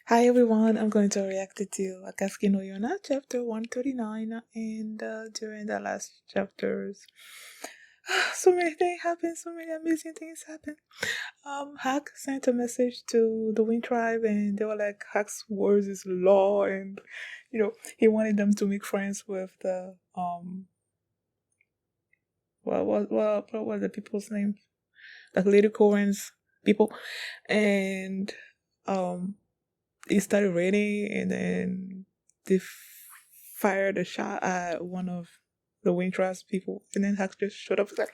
Hi everyone, I'm going to react to Akatsuki no Yona, chapter 139, and during the last chapters, so many things happened, so many amazing things happened. Hack sent a message to the Wind Tribe, and they were like, Hack's words is law, and he wanted them to make friends with the what was the people's name? Like Lady Cohen's people, and um it started raining, and then they fired a shot at one of the Wintras people, and then Hack just showed up like,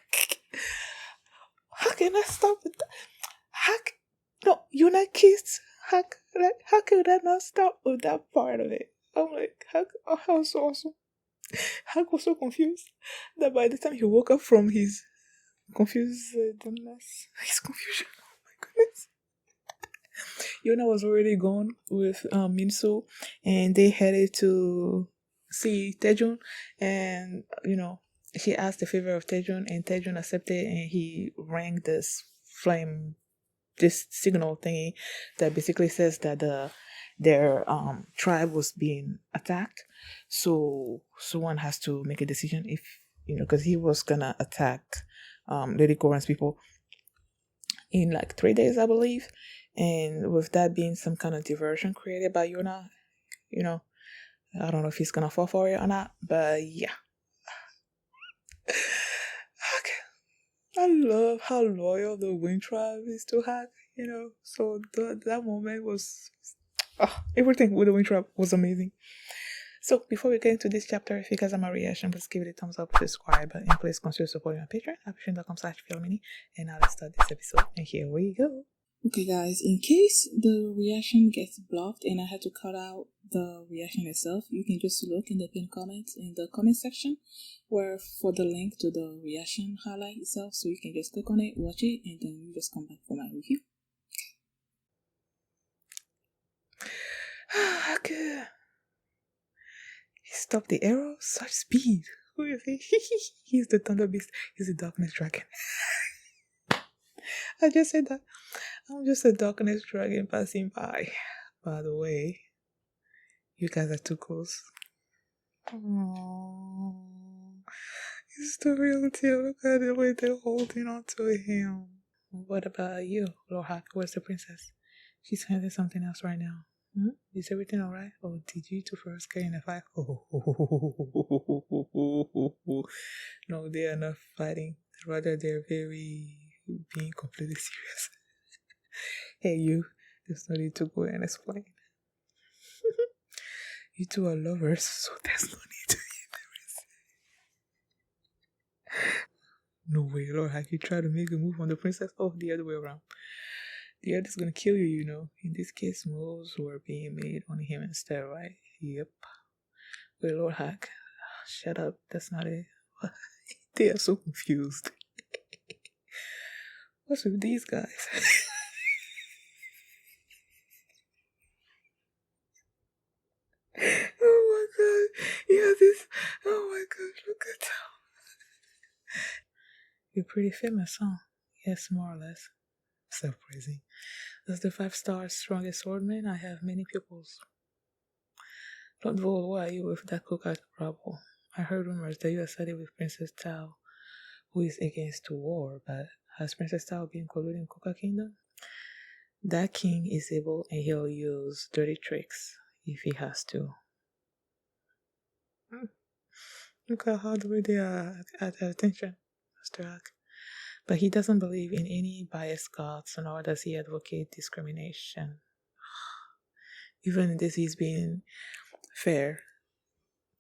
how can I stop with that? Hack, no, you're not kissed. Hack, like, how could I not stop with that part of it? I'm like, Hack, oh, that was so awesome. Hack was so confused that by the time he woke up from his his confusion, oh my goodness. Yona was already gone with Minso, and they headed to see Tejun, and she asked the favor of Tejun, and Tejun accepted, and he rang this signal thingy that basically says that their tribe was being attacked. So someone has to make a decision if because he was gonna attack Lady Goran's people in like 3 days, I believe. And with that being some kind of diversion created by Yona, you know, I don't know if he's gonna fall for it or not, but yeah. Okay. I love how loyal the Wind Tribe is to Hack, So that moment was everything with the Wind Tribe was amazing. So before we get into this chapter, if you guys are my reaction, please give it a thumbs up, subscribe, and please consider supporting my Patreon, patreon.com/filmmini. And now let's start this episode. And here we go. Okay guys, in case the reaction gets blocked and I had to cut out the reaction itself, you can just look in the pinned comments in the comment section where for the link to the reaction highlight itself, so you can just click on it, watch it, and then you just come back for my review. Okay. He stopped the arrow, such speed. Who is he? He's the Thunder Beast. He's the Darkness Dragon. I just said that. I'm just a Darkness Dragon passing by. By the way, you guys are too close. Aww. He's the real deal. Look at the way they're holding on to him. What about you, Lohak? Where's the princess? She's handling something else right now. Is everything alright? Or did you two first get in a fight? No, they are not fighting. Rather, they're being completely serious. Hey, you. There's no need to go and explain. You two are lovers, so there's no need to be embarrassed. No way, Lord, have you tried to make a move on the princess? Oh, the other way around. The other's gonna kill you, In this case, moves were being made on him instead, right? Yep. Wait, Lord Hack. Shut up. That's not it. They are so confused. What's with these guys? Oh my god. Yeah, this. Oh my god, look at them. You're pretty famous, huh? Yes, more or less. Self-praising. As the 5-star strongest swordman, I have many pupils. Don't roll, why are you with that cook at Bravo? I heard rumors that you are studying with Princess Tao, who is against war, but has Princess Tao been colluding Coca Kingdom? That king is able, and he'll use dirty tricks if he has to. Look at how the way they are at attention, Mr. Hack. But he doesn't believe in any biased gods, nor does he advocate discrimination. Even in this, he's being fair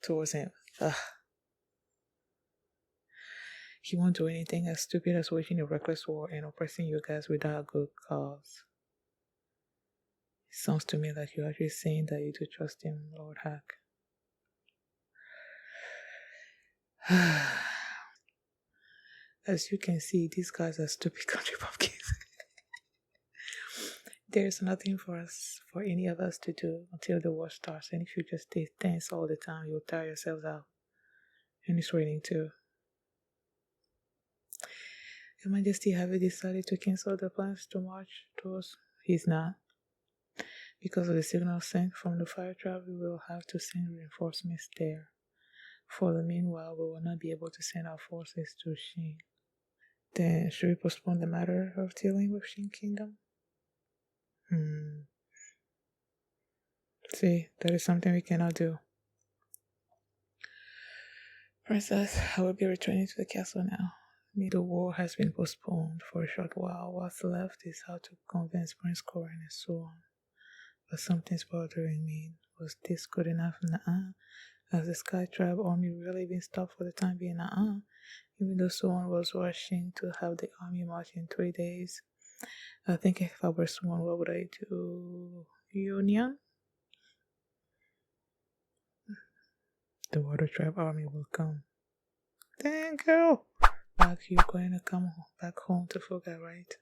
towards him. Ugh. He won't do anything as stupid as waging a reckless war and oppressing you guys without a good cause. It sounds to me like you're actually saying that you do trust him, Lord Hack. As you can see, these guys are stupid country bumpkins. There's nothing for any of us to do until the war starts, and if you just stay tense all the time, you'll tire yourselves out. And it's raining too. Your Majesty, have you decided to cancel the plans to march to us? He's not. Because of the signal sent from the fire tribe, we will have to send reinforcements there. For the meanwhile, we will not be able to send our forces to Shin. Then, should we postpone the matter of dealing with Shin Kingdom? See, that is something we cannot do. Princess, I will be returning to the castle now. The war has been postponed for a short while. What's left is how to convince Prince Corin and so on. But something's bothering me. Was this good enough? Nuh-uh. Has the Sky Tribe army really been stopped for the time being? Nuh-uh. Even though someone was rushing to have the army march in 3 days. I think if I were someone, what would I do? Union? The Water Tribe army will come. Dang, girl! You're going to come back home to Fuga, right?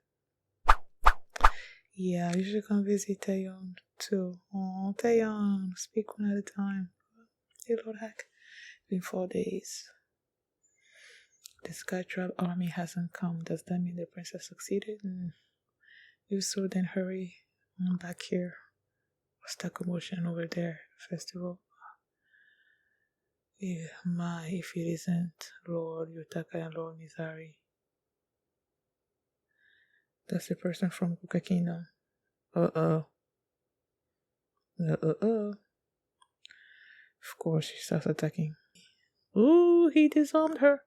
Yeah, you should come visit Taeyeon too. Oh, Taeyeon, speak one at a time. Hey, Lord Heck. Been 4 days. The Sky Tribe army hasn't come. Does that mean the princess succeeded? If so, then hurry on back here. What's that commotion over there? Festival? Yeah, if it isn't Lord Yutaka and Lord Mizari. That's the person from Kuka Kingdom. Uh-oh. Uh-oh. Of course, she starts attacking. Ooh, he disarmed her.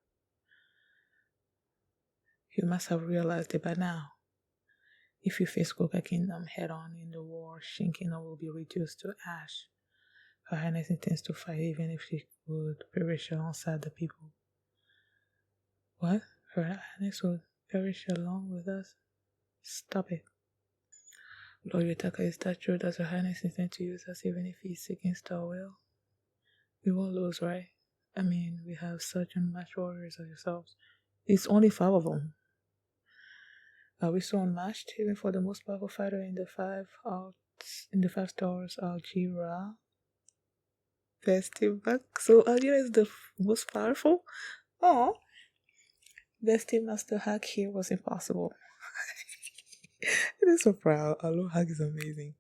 You must have realized it by now. If you face Kuka Kingdom head-on in the war, Shin Kingdom will be reduced to ash. Her Highness intends to fight even if she would perish alongside the people. What? Her Highness would perish along with us? Stop it. Lord Yutaka, is that true? Does Her Highness intend to use us even if it's against our will? We won't lose, right? I mean, we have such unmatched warriors as yourselves. It's only 5 of them. Are we so unmatched even for the most powerful fighter in the 5 stars, Algira? Festival. So Algira is the most powerful? Oh, Bestie Master Hack here was impossible. It is so proud. Alo Hack is amazing.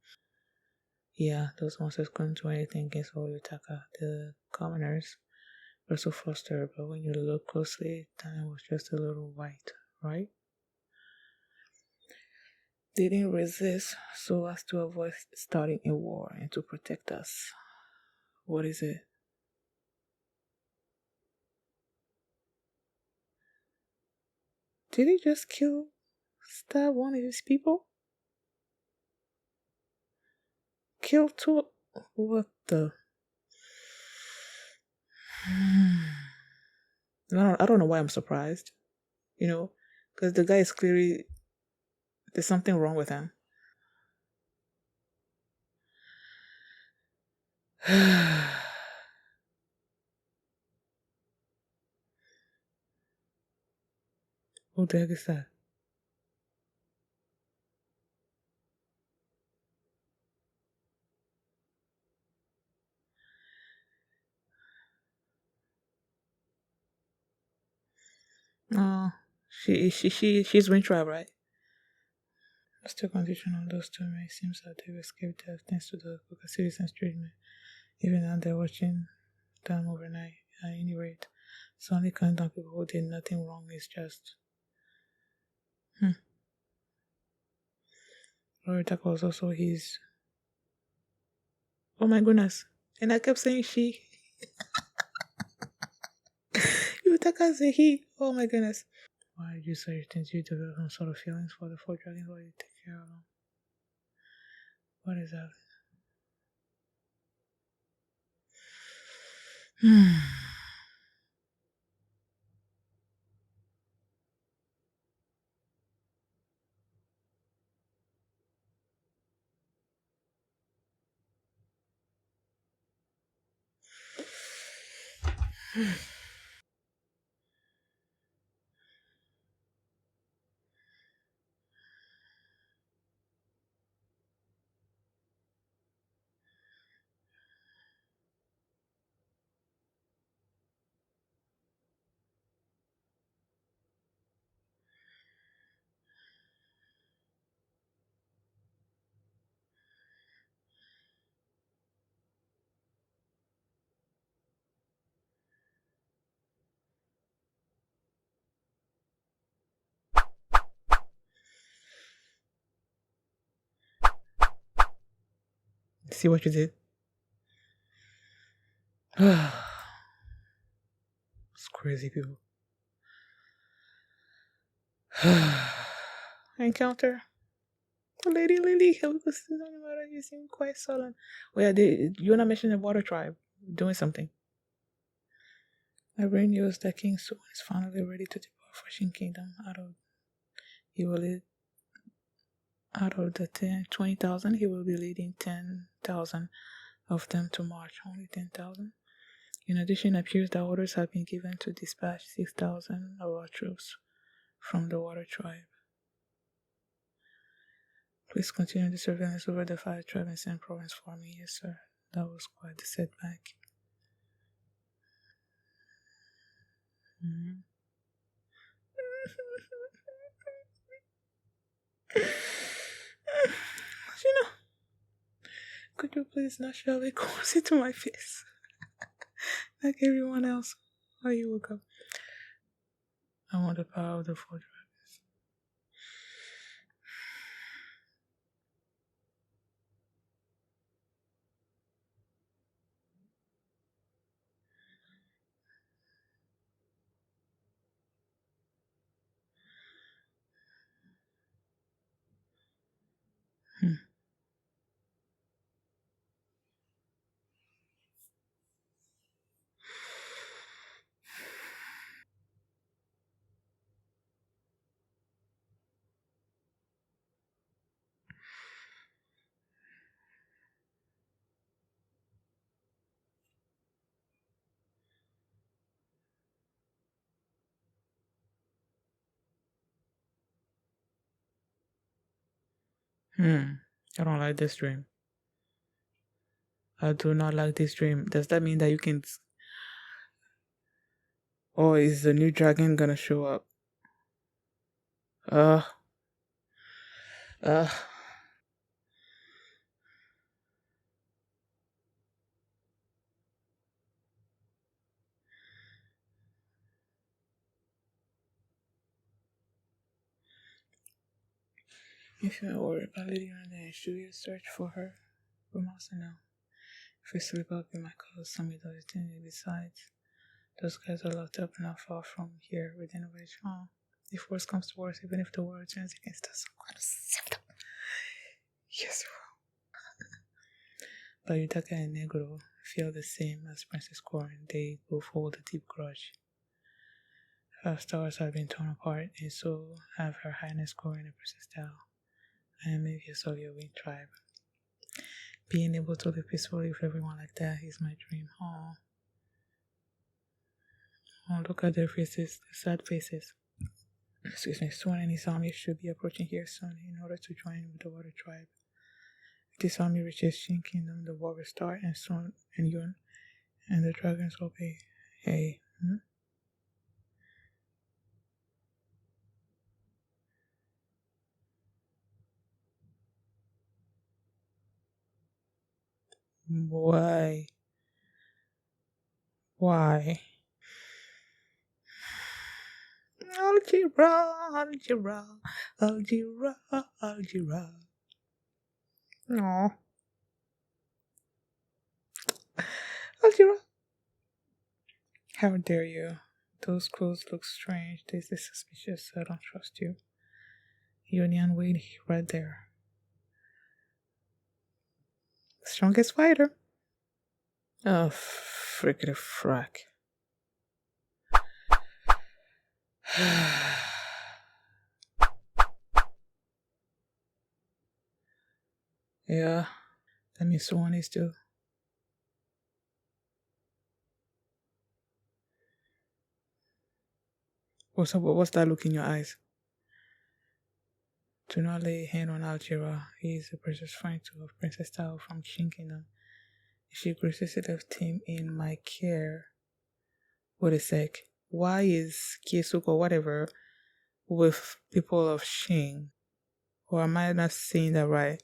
Yeah, those monsters couldn't do anything against Oyotaka. The commoners were so flustered, but when you look closely, Tana was just a little white, right? They didn't resist so as to avoid starting a war and to protect us. What is it? Did he just stab one of his people? Kill 2? What the? I don't know why I'm surprised. Because the guy is clearly, there's something wrong with him. Who the heck is that? Oh, she's Wintrab, right? Let's take condition on those two men. It seems that they've escaped death thanks to the Coca citizens' treatment. Even now they're watching them overnight. At any rate, it's only counting down people who did nothing wrong. It's just. Lord was also his. Oh my goodness. And I kept saying she. Yutaka said he. Oh my goodness. Why did you say you think you develop some sort of feelings for the 4 dragons while you take care of them? What is that? see what you did? It's crazy, people. Encounter. Lady Lily, you seem quite sullen. Oh yeah, you're not mentioning the water tribe doing something. My brain knows that King Su is finally ready to depart for Shin Kingdom. He will lead out of the 20,000. He will be leading 10,000 of them to march. Only 10,000. In addition, it appears that orders have been given to dispatch 6,000 of our troops from the water tribe. Please continue the surveillance over the fire tribe and send province for me. Yes, sir. That was quite the setback. Mm-hmm. You know, could you please not shove it closer to my face? Like everyone else. While you woke up. I want the power of the four dragons. I don't like this dream. I do not like this dream. Does that mean that you can... Or is the new dragon gonna show up? Uh... Uh... If you're worried about Lady Yona, should we search for her? We must know. If we slip up, we might cause some of those things. Besides, those guys are locked up not far from here within a village. If worse comes to worse, even if the world turns against us, I'm gonna save them. Yes, but Yutaka and Negro feel the same as Princess Corin. They both hold a deep grudge. Our stars have been torn apart, and so have Her Highness Corin and Princess Tao. I am envious of your winged tribe. Being able to live peacefully with everyone like that is my dream. Oh, look at their faces, the sad faces. Excuse me, Swan and his army should be approaching here soon in order to join with the water tribe. If this army reaches Shin Kingdom, the war will start, and Swan and Yun and the dragons will be. Hey, Why? Why? Algebra, algebra, algebra, algebra. No. Algebra. How dare you? Those clothes look strange. This is suspicious. I don't trust you. Union wait right there. Strongest fighter. Oh, frickety frack. Yeah, that means someone is too. What's up? What's that look in your eyes? Do not lay a hand on Algira. He is the precious friend of Princess Tao from Shin Kingdom. She graciously left him in my care. Wait a sec. Why is Kisu or whatever with people of Shin? Or am I not saying that right?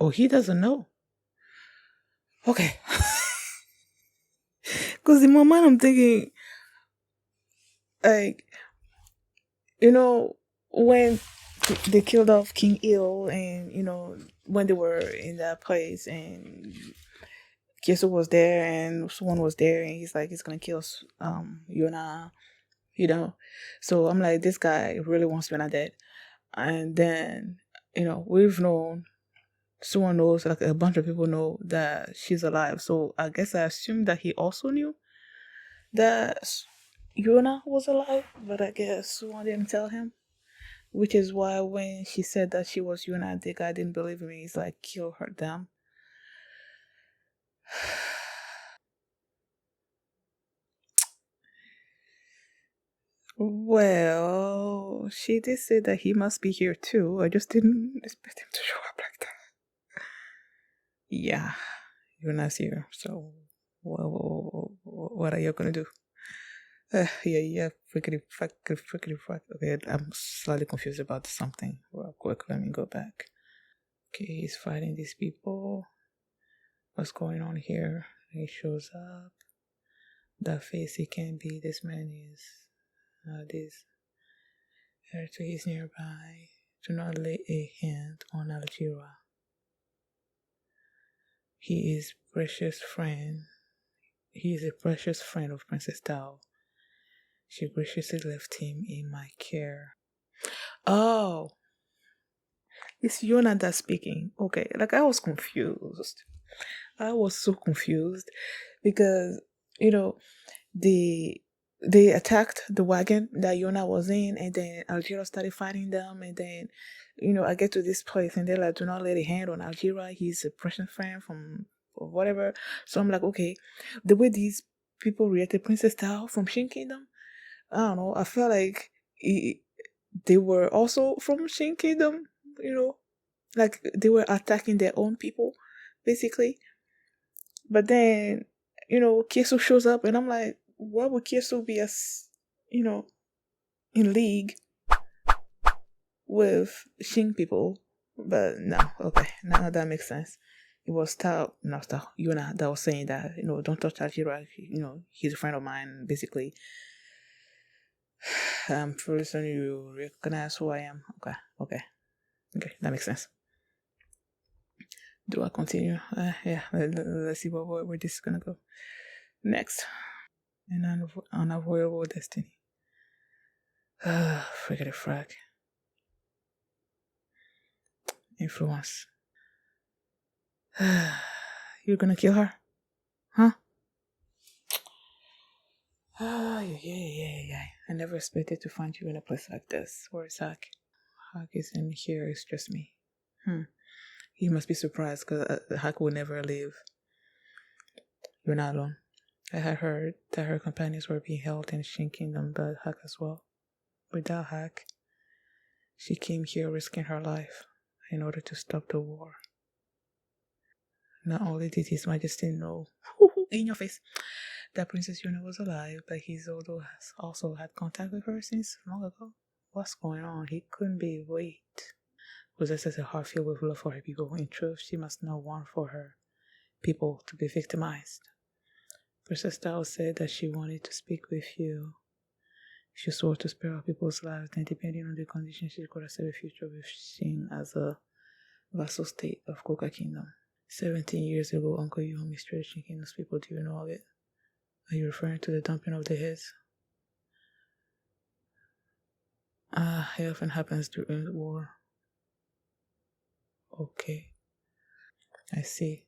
Oh, he doesn't know. Okay. Because in my mind, I'm thinking, like, when they killed off King Il, and when they were in that place, and Kisu was there, and someone was there, and he's like, he's gonna kill Yona, you know. So I'm like, this guy really wants Yona dead. And then, we've known, someone knows, like a bunch of people know that she's alive. So I guess I assumed that he also knew that Yona was alive, but I guess someone didn't tell him. Which is why when she said that she was Yuna, the guy didn't believe me. He's like, kill her, damn. Well, she did say that he must be here too. I just didn't expect him to show up like that. Yeah, Yuna's here. So, what are you gonna do? Yeah, freaking fuck. Okay, I'm slightly confused about something. Real quick, let me go back. Okay, he's fighting these people. What's going on here? He shows up. The face he can be. This man is this. Territory is nearby. Do not lay a hand on Algira. He is precious friend. He is a precious friend of Princess Tao. She graciously left him in my care. Oh, it's Yona that's speaking. Okay, like I was confused. I was so confused because you know they attacked the wagon that Yona was in, and then Algira started fighting them, and then I get to this place, and they're like, do not lay a hand on Algira. He's a precious friend from or whatever. So I'm like, okay, the way these people reacted, Princess Tao from Shin Kingdom, I don't know. I felt like they were also from Shin Kingdom, like they were attacking their own people, basically. But then, Kisu shows up, and I'm like, why would Kisu be you know, in league with Shin people? But no, okay, now that makes sense. It was Tao, not Tao, Yuna that was saying that, don't touch Tajira. He's a friend of mine, basically. I'm pretty sure you recognize who I am. Okay, that makes sense. Do I continue? Yeah, let's see where this is gonna go. Next, an unavoidable destiny. Friggity frag. Influence. You're gonna kill her? Huh? Yeah. I never expected to find you in a place like this. Where's Hack? Hack isn't here, it's just me. He must be surprised because Hack will never leave. You're not alone. I had heard that her companions were being held in Shin Kingdom, but Hack as well. Without Hack, she came here risking her life in order to stop the war. Not only did His Majesty know, in your face, that Princess Yona was alive, but he's also had contact with her since long ago. What's going on? He couldn't be wait. Possesses a heart filled with love for her people. In truth, she must not want for her people to be victimized. Princess Tao said that she wanted to speak with you. She swore to spare our people's lives, and depending on the conditions, she could accept a future with Shin as a vassal state of Koka Kingdom. 17 years ago, Uncle Yu mistreated Shin Kingdom's people. Do you know of it? Are you referring to the dumping of the heads? It often happens during war. Okay, I see.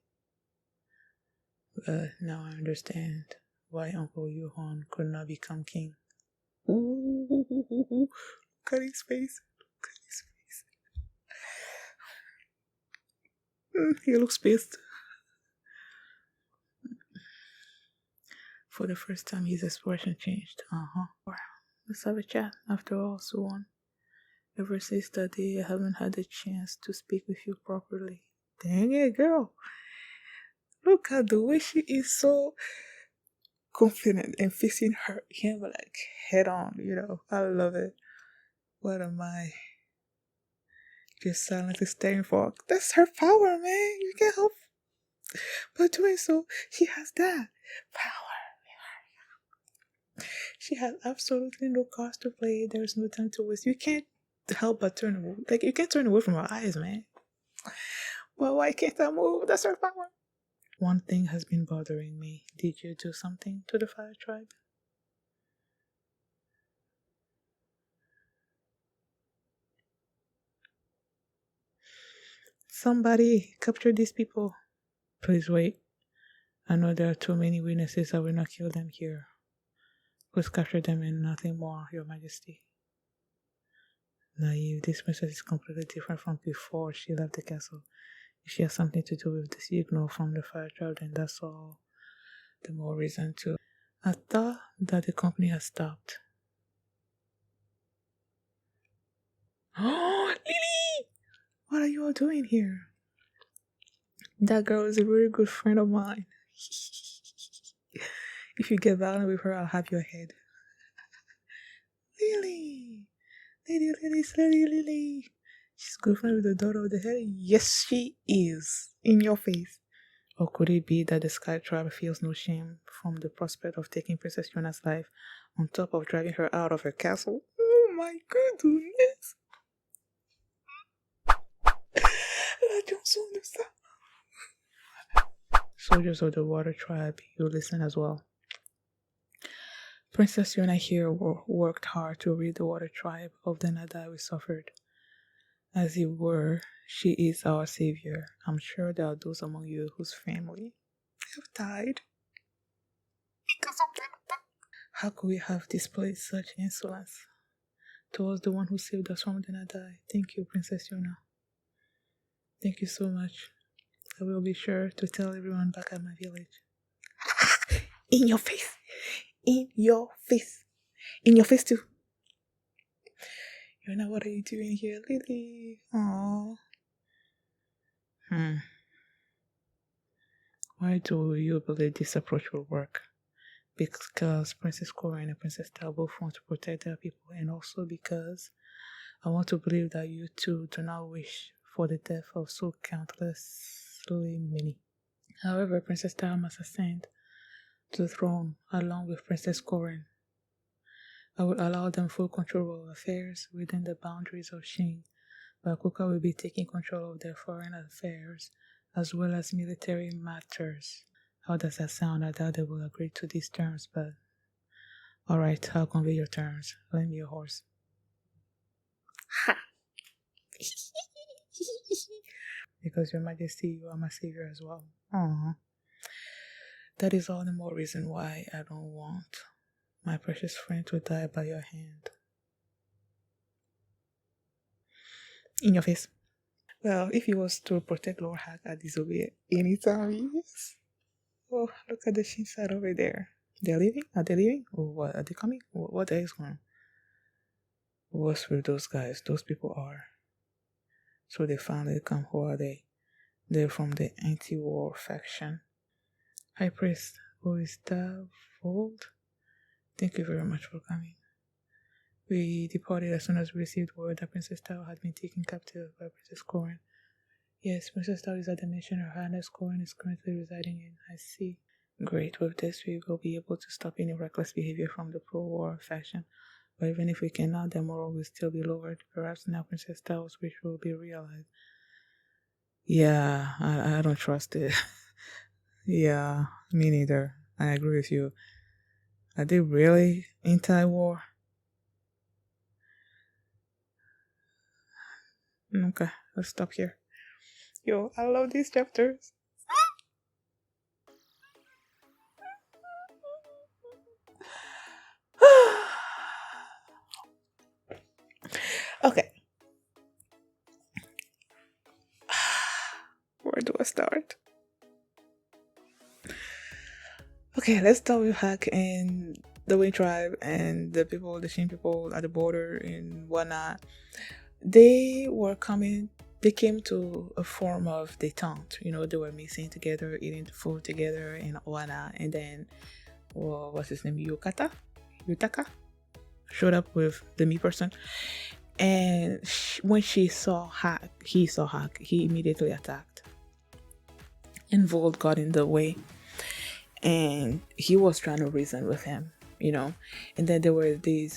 Now I understand why Uncle Yuhon could not become king. Ooh, look at his face. Look at his face. He looks pissed. For the first time, his expression changed. Let's have a chat. After all, Suwon. Ever since that day, I haven't had a chance to speak with you properly. Dang it, girl. Look at the way she is so confident and facing him like head on, I love it. What am I? just silently staring for. That's her power, man. You can't help but doing so. She has that power. She has absolutely no cards to play. There's no time to waste. You can't help but turn away. Like, you can't turn away from her eyes, man. Well, why can't I move? That's her power. One thing has been bothering me. Did you do something to the fire tribe? Somebody capture these people. Please wait. I know there are too many witnesses. I will not kill them here. Please capture them and nothing more, Your Majesty. Naive, this princess is completely different from before she left the castle. If she has something to do with the signal from the fire trial, then that's all the more reason to. I thought that the company had stopped. Oh, Lily! What are you all doing here? That girl is a very good friend of mine. If you get violent with her, I'll have your head. Lily! Lily. She's good friend with the daughter of the head. Yes, she is. In your face. Or could it be that the Sky Tribe feels no shame from the prospect of taking Princess Yona's life on top of driving her out of her castle? Oh my goodness. I don't understand. Soldiers of the Water Tribe, you listen as well. Princess Yona here worked hard to rid the Water Tribe of the Nada we suffered. As it were, she is our savior. I'm sure there are those among you whose family have died because of that. How could we have displayed such insolence towards the one who saved us from the Nada? Thank you, Princess Yona. Thank you so much. I will be sure to tell everyone back at my village. In your face! In your face! In your face too! Yona, what are you doing here, Lily? Aww. Why do you believe this approach will work? Because Princess Cora and Princess Tal both want to protect their people, and also because I want to believe that you two do not wish for the death of so countlessly many. However, Princess Tal must ascend to the throne along with Princess Corin. I will allow them full control of affairs within the boundaries of Shin, but Kuka will be taking control of their foreign affairs as well as military matters. How does that sound? I doubt they will agree to these terms, but alright, I'll convey your terms. Lend me your horse. Ha! Because Your Majesty, you are my savior as well. Aww. That is all the more reason why I don't want my precious friend to die by your hand. In your face. Well, if he was to protect Lord Hack, I'd disobey anytime, yes. Oh, look at the Shin side over there. They're leaving? Are they leaving? Or what? Are they coming? What the heck is going on? What's with those guys? Those people are. So they finally come. Who are they? They're from the anti-war faction. High Priest, who is that Fold? Thank you very much for coming. We departed as soon as we received word that Princess Tao had been taken captive by Princess Corin. Yes, Princess Tao is at the mission Her Highness Corin is currently residing in. I see. Great. With this, we will be able to stop any reckless behavior from the pro-war faction. But even if we cannot, their moral will still be lowered. Perhaps now Princess Tao's wish will be realized. Yeah, I don't trust it. Yeah, me neither. I agree with you. Are they really anti-war? Okay, let's stop here. Yo, I love these chapters. Okay. Where do I start? Okay, let's start with Hack and the Wind Tribe and the people, the Shin people at the border and whatnot. They came to a form of detente. You know, they were mixing together, eating food together and whatnot. And then, what's his name? Yutaka showed up with the me person. And when he saw Hack, he immediately attacked. And Volt got in the way, and he was trying to reason with him, you know. And then there were the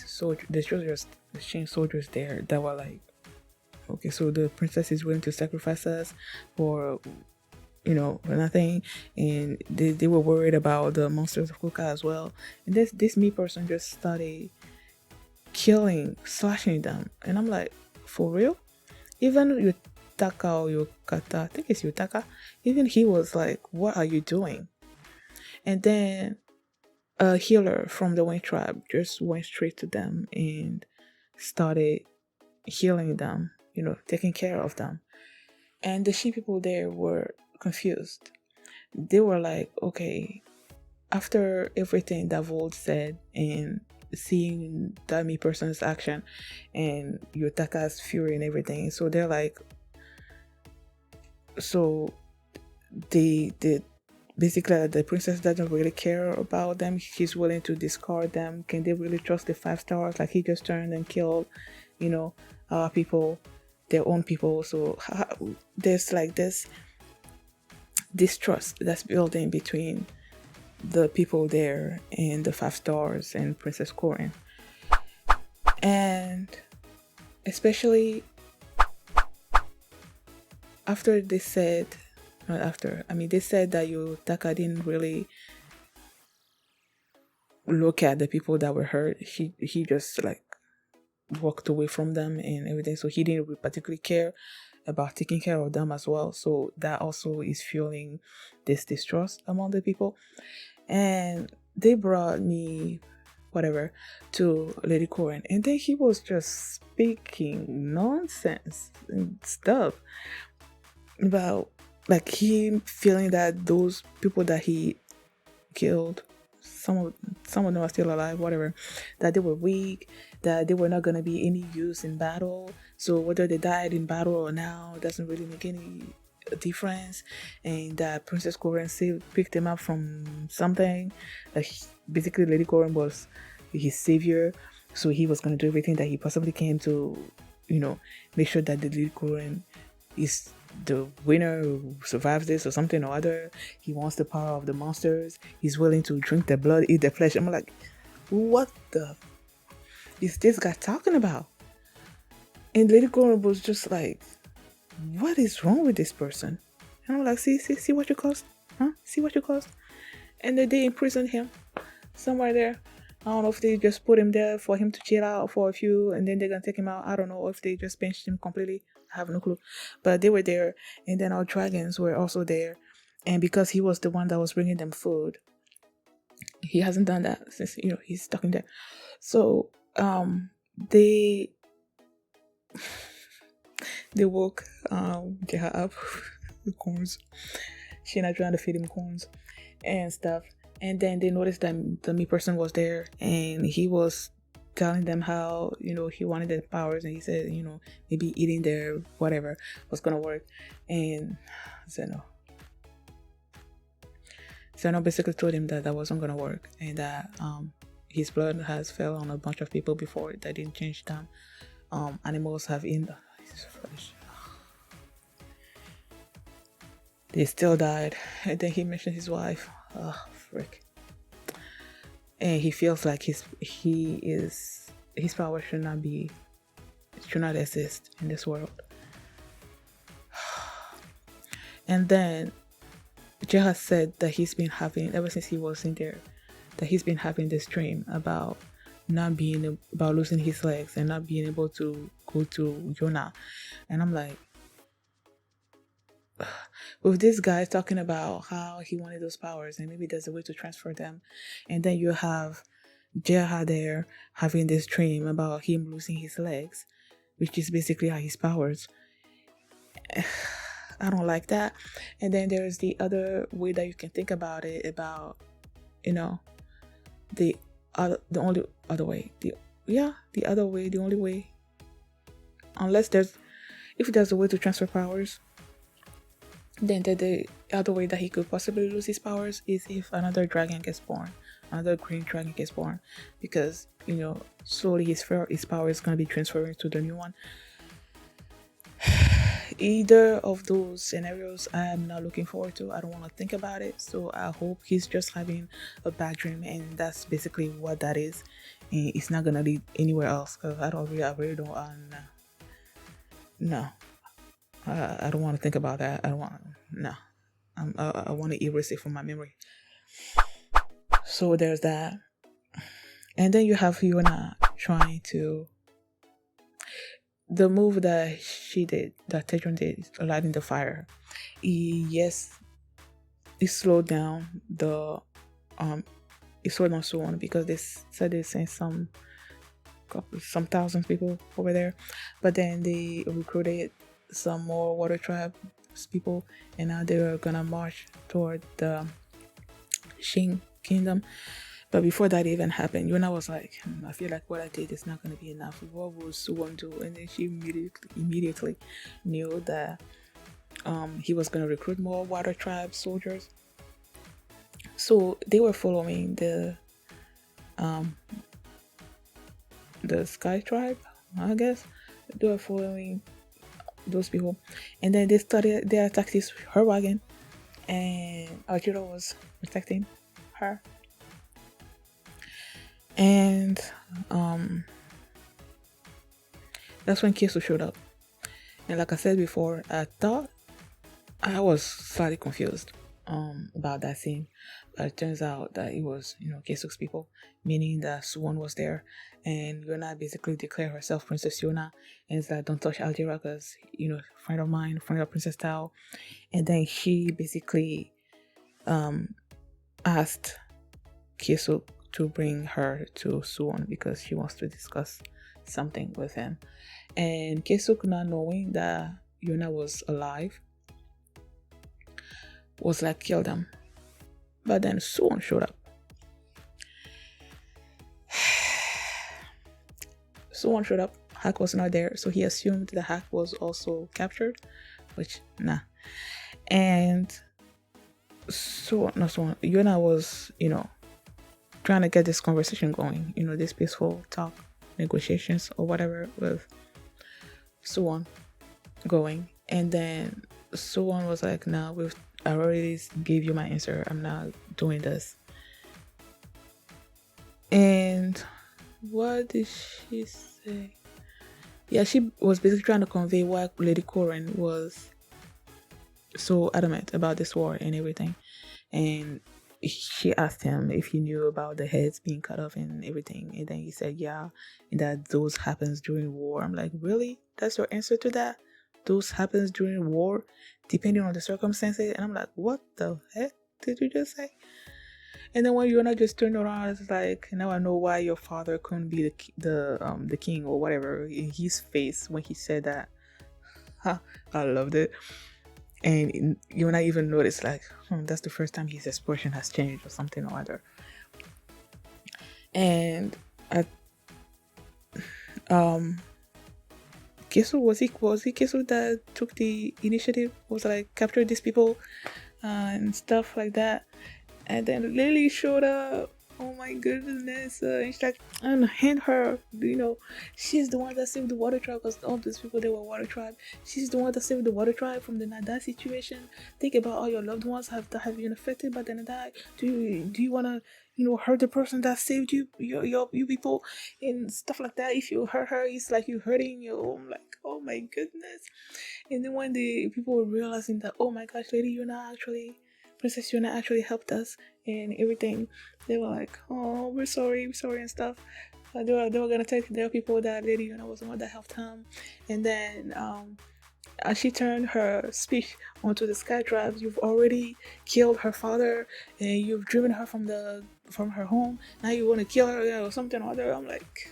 Shin soldiers there that were like, okay, so the princess is willing to sacrifice us for, for nothing. And they were worried about the monsters of Kuka as well. And this me person just started slashing them. And I'm like, for real? Even Yutaka or Yukata, I think it's Yutaka, even he was like, what are you doing? And then a healer from the Wind Tribe just went straight to them and started healing them, taking care of them. And the sheep people there were confused. They were like, okay, after everything that Volt said and seeing that me person's action and Yutaka's fury and everything, so they're like, so they did basically the princess doesn't really care about them. She's willing to discard them. Can they really trust the 5 stars? Like, he just turned and killed, our people, their own people. So there's like this distrust that's building between the people there and the 5 stars and Princess Corin. And especially after they said, not after, they said that Yutaka didn't really look at the people that were hurt. He just like walked away from them and everything. So he didn't particularly care about taking care of them as well. So that also is fueling this distrust among the people. And they brought me to Lady Corin, and then he was just speaking nonsense and stuff about like him feeling that those people that he killed, some of them are still alive, whatever, that they were weak, that they were not going to be any use in battle. So whether they died in battle or now doesn't really make any difference. And that Princess Corin picked him up from something. Like, basically Lady Corin was his savior, so he was going to do everything that he possibly can to, make sure that the Lady Corin is the winner who survives this or something or other. He wants the power of the monsters. He's willing to drink their blood, eat their flesh. I'm like, what the is this guy talking about? And Lady Corin was just like, what is wrong with this person? And I'm like, see what you caused? Huh? See what you caused? And they imprisoned him somewhere there. I don't know if they just put him there for him to chill out for a few and then they're gonna take him out. I don't know if they just benched him completely. I have no clue. But they were there, and then our dragons were also there. And because he was the one that was bringing them food, he hasn't done that since, he's stuck in there. So they woke Jeha up with corns. She not trying to feed him corns and stuff. And then they noticed that the me person was there, and he was telling them how, he wanted their powers, and he said, maybe eating their whatever was gonna work. And Zeno basically told him that wasn't gonna work, and that his blood has fell on a bunch of people before that didn't change them. Animals have they still died. And then he mentioned his wife. Frick. And he feels like his power should not exist in this world. And then Jeha said that he's been having, ever since he was in there, that he's been having this dream about losing his legs and not being able to go to Yona. And I'm like, with this guy talking about how he wanted those powers and maybe there's a way to transfer them, and then you have Jeha there having this dream about him losing his legs, which is basically his powers. I don't like that. And then there's the other way that you can think about it, about the only way, unless if there's a way to transfer powers, Then the other way that he could possibly lose his powers is if another dragon gets born, another green dragon gets born, because slowly his power is gonna be transferring to the new one. Either of those scenarios I am not looking forward to. I don't want to think about it, so I hope he's just having a bad dream, and that's basically what that is, and it's not gonna lead anywhere else, because I really don't no. I don't want to think about that. I don't want no. I want to erase it from my memory. So there's that. And then you have Yona trying to, the move that she did, that Tejon did, lighting the fire. Yes, it slowed down it slowed down Suwon, because they said they sent some thousands people over there, but then they recruited some more water tribe people, and now they were gonna march toward the Shin kingdom. But before that even happened, Yona was like, I feel like what I did is not gonna be enough. What will Suwon do? And then she immediately knew that he was gonna recruit more water tribe soldiers. So they were following the Sky tribe, I guess. They were following those people, and then they started their tactics with her wagon, and Ajiro was protecting her. And that's when Kisu showed up. And like I said before, I thought I was slightly confused about that scene, but it turns out that it was Kisu's people, meaning that Suwon was there, and Yona basically declared herself Princess Yona, and it's like, don't touch Algira, because friend of mine, friend of Princess Tao. And then she basically asked Kisu to bring her to Suwon because she wants to discuss something with him. And Kisu, not knowing that Yona was alive, was like, kill them. But then Suwon showed up. Suwon showed up. Hack was not there, so he assumed the Hack was also captured, which nah. And Yona was, trying to get this conversation going, this peaceful talk, negotiations or whatever with Suwon going. And then Suwon was like, nah, I already gave you my answer. I'm not doing this. And what did she say? Yeah, she was basically trying to convey why Lady Corrin was so adamant about this war and everything. And she asked him if he knew about the heads being cut off and everything. And then he said, yeah, and that those happens during war. I'm like, really? That's your answer to that? Those happens during war, depending on the circumstances? And I'm like, what the heck did you just say? And then when Yona just turned around, it's like, now I know why your father couldn't be the king or whatever. In his face when he said that, I loved it. And Yona even noticed, like, that's the first time his expression has changed or something or other. And Kisu, was he Kisu that took the initiative? Was like, capture these people and stuff like that. And then Lily showed up. Oh my goodness. And she's like, and hand her, she's the one that saved the water tribe, because all these people, they were water tribe. She's the one that saved the water tribe from the Nada situation. Think about all your loved ones that have been affected by the Nada. Do you want to, hurt the person that saved you people and stuff like that? If you hurt her, it's like you hurting your own. Like, oh my goodness. And then when the people were realizing that, oh my gosh, Princess Yona actually helped us and everything, they were like, oh, we're sorry and stuff. They were gonna tell their people that Lady Yona was the one that helped him. And then as she turned her speech onto the Sky Tribes, you've already killed her father and you've driven her from her home. Now you want to kill her or something or other. I'm like,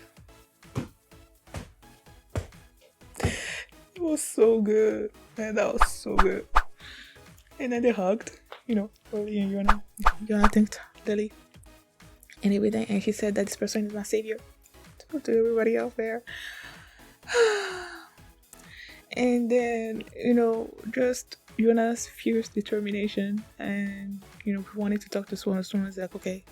it was so good, man. That was so good. And then they hugged, Lily and Yona. Yona thanked Lily and everything, and she said that this person is my savior to everybody out there. And then, just Yona's fierce determination, and wanting to talk to Swan. Swan's like, okay,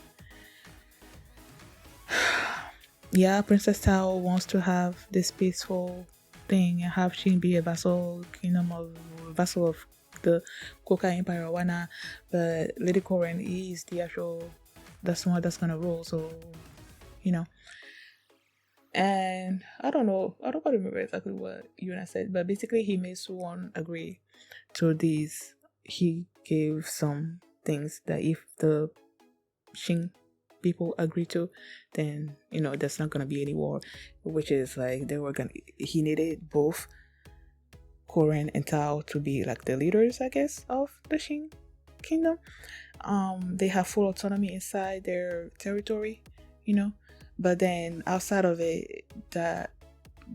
yeah, Princess Tao wants to have this peaceful thing and have Shin be a vassal of the Koka Empire or whatnot, but Lady Koren is that's the one that's gonna rule, so and I don't quite remember exactly what Yuna said, but basically he made Swan agree to these. He gave some things that if the Shin people agree to, then there's not gonna be any war, which is like he needed both Koren and Tao to be like the leaders, I guess, of the Shin kingdom. They have full autonomy inside their territory, but then outside of it, that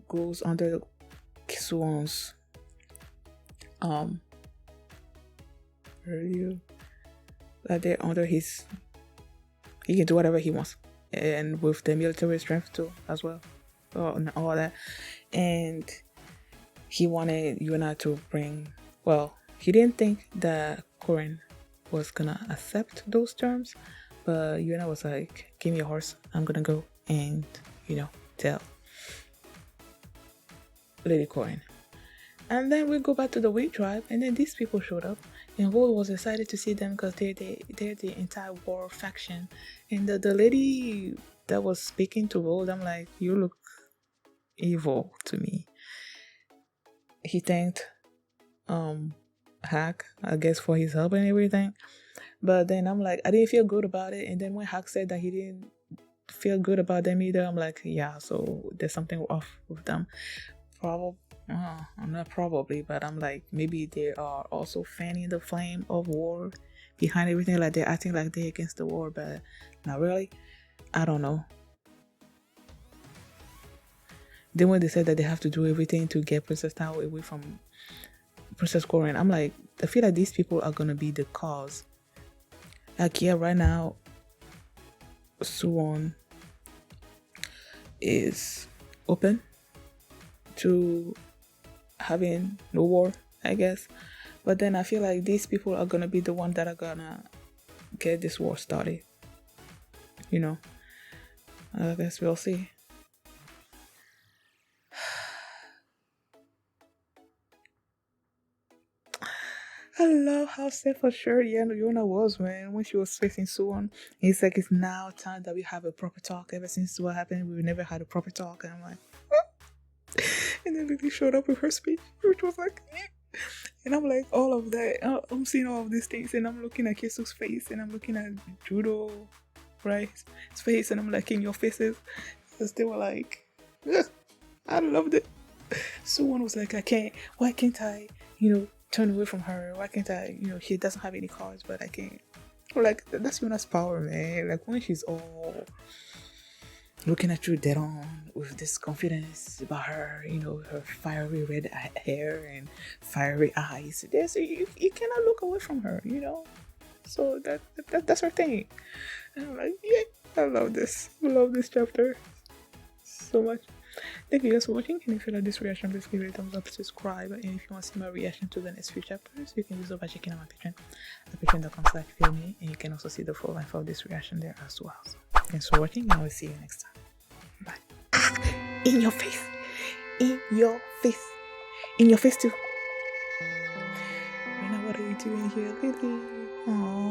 goes under Kisuon's review. That they're under his, he can do whatever he wants, and with the military strength too as well, and all that. And he wanted Yuna to bring. Well, he didn't think that Koren was gonna accept those terms, but Yuna was like, "Give me a horse. I'm gonna go and tell Lady Koren." And then we go back to the Wing tribe, and then these people showed up, and Vol was excited to see them because they're the entire war faction. And the lady that was speaking to Vol, I'm like, "You look evil to me." He thanked Hack, I guess, for his help and everything. But then I'm like, I didn't feel good about it. And then when Hack said that he didn't feel good about them either, I'm like, yeah, so there's something off with them. Not probably, but I'm like, maybe they are also fanning the flame of war behind everything. Like they're acting like they're against the war, but not really. I don't know. Then when they said that they have to do everything to get Princess Tao away from Princess Koren, I'm like, I feel like these people are gonna be the cause. Like, yeah, right now, Suwon is open to having no war, I guess. But then I feel like these people are gonna be the ones that are gonna get this war started. I guess we'll see. I love how safe for sure Yona was, man, when she was facing Suwon. It's like, it's now time that we have a proper talk. Ever since what happened, we've never had a proper talk. And I'm like, and then Lily showed up with her speech, which was like, and I'm like, all of that. I'm seeing all of these things, and I'm looking at Kisu's face, and I'm looking at Judo, right, his face, and I'm like, in your faces, because they were like, I loved it. Suwon was like, why can't I, turn away from her? Why can't I, she doesn't have any cards, but I can't. Like, that's Yona's power, man. Like, when she's all looking at you dead on with this confidence about her, her fiery red hair and fiery eyes. You cannot look away from her, So that's her thing. And I'm like, yeah, I love this. I love this chapter so much. Thank you guys for watching, and if you like this reaction, please give it a thumbs up, subscribe, and if you want to see my reaction to the next few chapters, you can do so by checking out my Patreon at patreon.com/feelme, and you can also see the full length of this reaction there as well. So, thanks for watching, and I will see you next time. Bye. In your face. In your face. In your face too. Rena, what are you doing here, Lily? Aww.